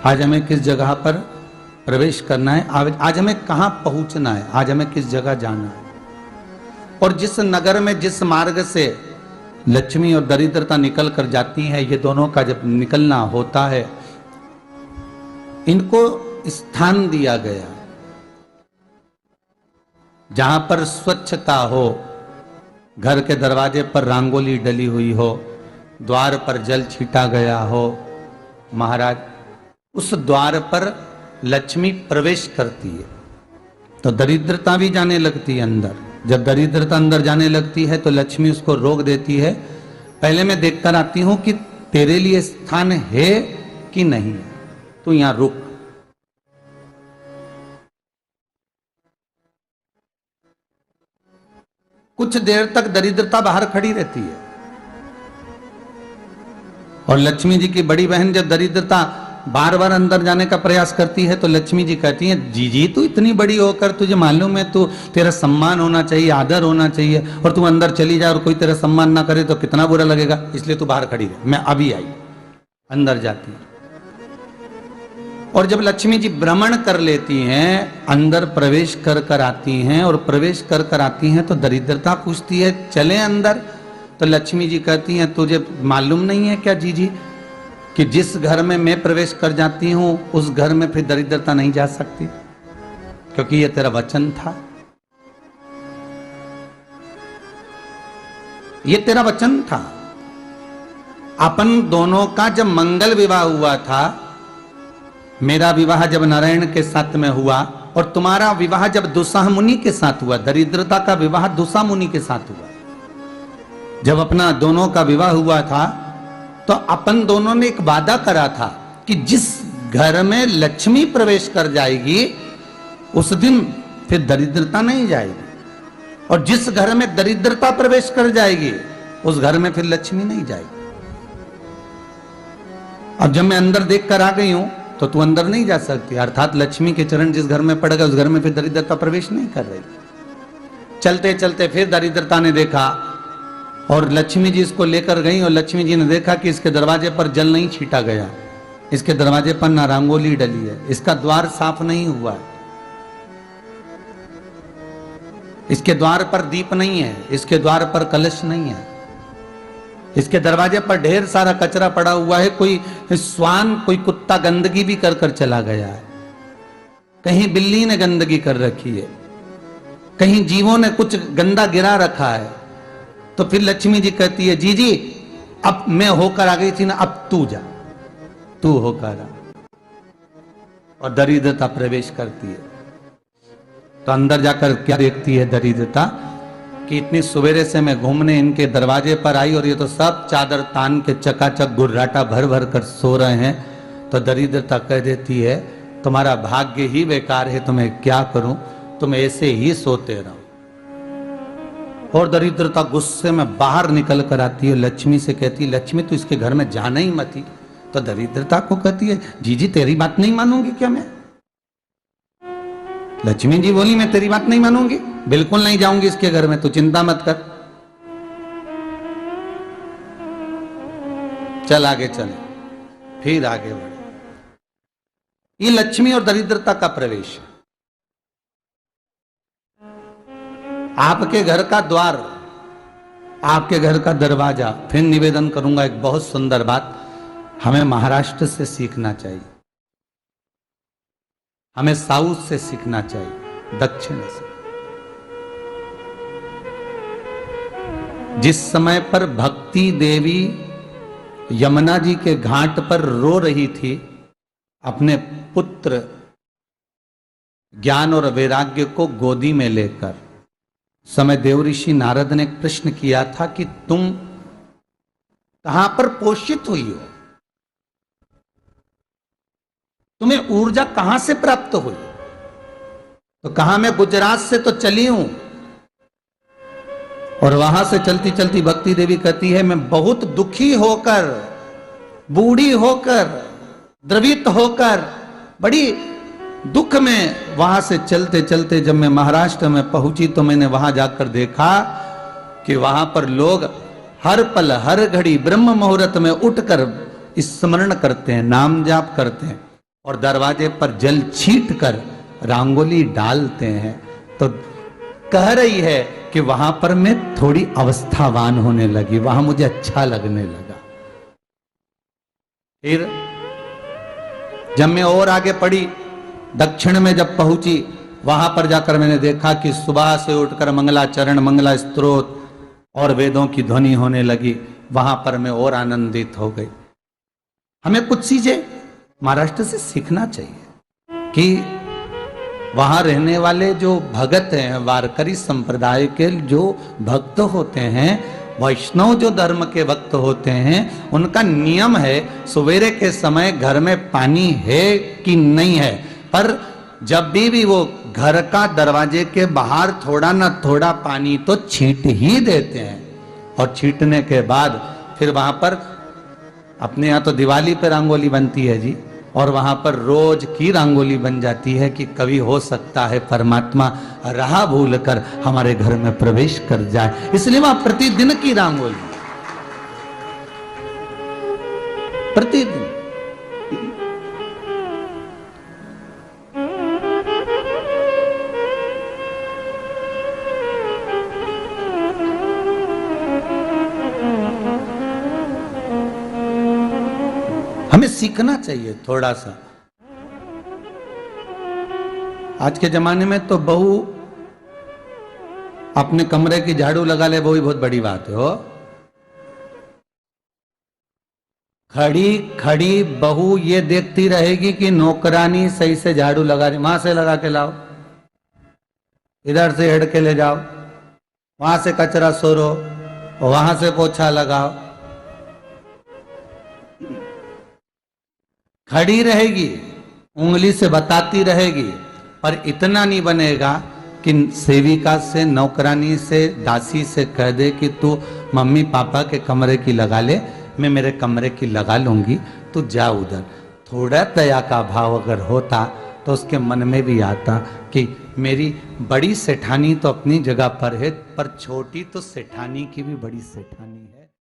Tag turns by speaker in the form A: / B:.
A: आज हमें किस जगह पर प्रवेश करना है, आज हमें कहां पहुंचना है, आज हमें किस जगह जाना है। और जिस नगर में जिस मार्ग से लक्ष्मी और दरिद्रता निकल कर जाती है, ये दोनों का जब निकलना होता है, इनको स्थान दिया गया जहां पर स्वच्छता हो, घर के दरवाजे पर रंगोली डली हुई हो, द्वार पर जल छीटा गया हो। महाराज, उस द्वार पर लक्ष्मी प्रवेश करती है तो दरिद्रता भी जाने लगती है अंदर। जब दरिद्रता अंदर जाने लगती है तो लक्ष्मी उसको रोक देती है, पहले मैं देखकर आती हूं कि तेरे लिए स्थान है कि नहीं, तू यहां रुक। कुछ देर तक दरिद्रता बाहर खड़ी रहती है और लक्ष्मी जी की बड़ी बहन जब दरिद्रता बार बार अंदर जाने का प्रयास करती है तो लक्ष्मी जी कहती हैं, जी तू इतनी बड़ी होकर तुझे मालूम है तू तेरा सम्मान होना चाहिए, आदर होना चाहिए, और तू अंदर चली जाए और कोई तेरा सम्मान ना करे तो कितना बुरा लगेगा, इसलिए तू बाहर खड़ी रहे, मैं अभी आई। अंदर जाती है और जब लक्ष्मी जी भ्रमण कर लेती हैं, अंदर प्रवेश कर कर आती हैं, और प्रवेश कर कर आती हैं तो दरिद्रता पूछती है चले अंदर, तो लक्ष्मी जी कहती हैं तुझे मालूम नहीं है क्या जी कि जिस घर में मैं प्रवेश कर जाती हूं उस घर में फिर दरिद्रता नहीं जा सकती, क्योंकि ये तेरा वचन था, ये तेरा वचन था। अपन दोनों का जब मंगल विवाह हुआ था, मेरा विवाह जब नारायण के साथ में हुआ और तुम्हारा विवाह जब दुस्साह मुनि के साथ हुआ, दरिद्रता का विवाह दुस्साह मुनि के साथ हुआ। जब अपना दोनों का विवाह हुआ था तो अपन दोनों ने एक वादा करा था कि जिस घर में लक्ष्मी प्रवेश कर जाएगी उस दिन फिर दरिद्रता नहीं जाएगी, और जिस घर में दरिद्रता प्रवेश कर जाएगी उस घर में फिर लक्ष्मी नहीं जाएगी। अब जब मैं अंदर देख कर आ गई हूं तो तू अंदर नहीं जा सकती, अर्थात लक्ष्मी के चरण जिस घर में पड़ गए उस घर में फिर दरिद्रता प्रवेश नहीं कर रही। चलते चलते फिर दरिद्रता ने देखा और लक्ष्मी जी इसको लेकर गई, और लक्ष्मी जी ने देखा कि इसके दरवाजे पर जल नहीं छीटा गया, इसके दरवाजे पर ना रंगोली डली है, इसका द्वार साफ नहीं हुआ है, इसके द्वार पर दीप नहीं है, इसके द्वार पर कलश नहीं है, इसके दरवाजे पर ढेर सारा कचरा पड़ा हुआ है, कोई स्वान कोई कुत्ता गंदगी भी कर कर चला गया है, कहीं बिल्ली ने गंदगी कर रखी है, कहीं जीवों ने कुछ गंदा गिरा रखा है। तो फिर लक्ष्मी जी कहती है जी अब मैं होकर आ गई थी ना, अब तू जा, तू होकर आ, और दरिद्रता प्रवेश करती है। तो अंदर जाकर क्या देखती है दरिद्रता कि इतनी सवेरे से मैं घूमने इनके दरवाजे पर आई और ये तो सब चादर तान के चकाचक गुर्राटा भर भर कर सो रहे हैं। तो दरिद्रता कह देती है तुम्हारा भाग्य ही बेकार है, तुम्हें क्या करूं, तुम ऐसे ही सोते रहो। और दरिद्रता गुस्से में बाहर निकल कर आती है, लक्ष्मी से कहती है लक्ष्मी तू इसके घर में जाना ही मत ही। तो दरिद्रता को कहती है जी तेरी बात नहीं मानूंगी क्या मैं। लक्ष्मी जी बोली मैं तेरी बात नहीं मानूंगी, बिल्कुल नहीं जाऊंगी इसके घर में, तू चिंता मत कर, चल आगे चले। फिर आगे बढ़े। ये लक्ष्मी और दरिद्रता का प्रवेश है। आपके घर का द्वार, आपके घर का दरवाजा। फिर निवेदन करूंगा एक बहुत सुंदर बात हमें महाराष्ट्र से सीखना चाहिए, हमें साउथ से सीखना चाहिए, दक्षिण से। जिस समय पर भक्ति देवी यमुना जी के घाट पर रो रही थी अपने पुत्र ज्ञान और वैराग्य को गोदी में लेकर, समय देवऋषि नारद ने प्रश्न किया था कि तुम कहां पर पोषित हुई हो, तुम्हें ऊर्जा कहां से प्राप्त हुई। तो कहा मैं गुजरात से तो चली हूं, और वहां से चलती चलती भक्ति देवी कहती है मैं बहुत दुखी होकर, बूढ़ी होकर, द्रवित होकर, बड़ी दुख में वहां से चलते चलते जब मैं महाराष्ट्र में पहुंची तो मैंने वहां जाकर देखा कि वहां पर लोग हर पल हर घड़ी ब्रह्म मुहूर्त में उठकर स्मरण करते हैं, नाम जाप करते हैं। और दरवाजे पर जल छीट कर रंगोली डालते हैं, तो कह रही है कि वहां पर मैं थोड़ी अवस्थावान होने लगी, वहां मुझे अच्छा लगने लगा। फिर जब मैं और आगे पढ़ी, दक्षिण में जब पहुंची, वहां पर जाकर मैंने देखा कि सुबह से उठकर मंगलाचरण, मंगला स्तोत्र और वेदों की ध्वनि होने लगी। वहां पर मैं और आनंदित हो गई। हमें कुछ चीजें महाराष्ट्र से सीखना चाहिए कि वहां रहने वाले जो भगत हैं, वारकरी संप्रदाय के जो भक्त होते हैं, वैष्णव जो धर्म के भक्त होते हैं, उनका नियम है सवेरे के समय घर में पानी है कि नहीं है, पर जब भी वो घर का दरवाजे के बाहर थोड़ा ना थोड़ा पानी तो छींट ही देते हैं। और छींटने के बाद फिर वहां पर, अपने यहाँ तो दिवाली पे रंगोली बनती है जी, और वहां पर रोज की रंगोली बन जाती है कि कभी हो सकता है परमात्मा राह भूल कर हमारे घर में प्रवेश कर जाए, इसलिए वहां प्रतिदिन की रंगोली, प्रतिदिन। हमें सीखना चाहिए थोड़ा सा। आज के जमाने में तो बहू अपने कमरे की झाड़ू लगा ले, वो ही बहुत बड़ी बात है। हो खड़ी खड़ी बहू ये देखती रहेगी कि नौकरानी सही से झाड़ू लगा रही, वहां से लगा के लाओ, इधर से हेड़ के ले जाओ, वहां से कचरा सोरो, वहां से पोछा लगाओ। खड़ी रहेगी, उंगली से बताती रहेगी, पर इतना नहीं बनेगा कि सेविका से, नौकरानी से, दासी से कह दे कि तू मम्मी पापा के कमरे की लगा ले, मैं मेरे कमरे की लगा लूंगी, तू जा उधर। थोड़ा दया का भाव अगर होता तो उसके मन में भी आता कि मेरी बड़ी सेठानी तो अपनी जगह पर है, पर छोटी तो सेठानी की भी बड़ी सेठानी।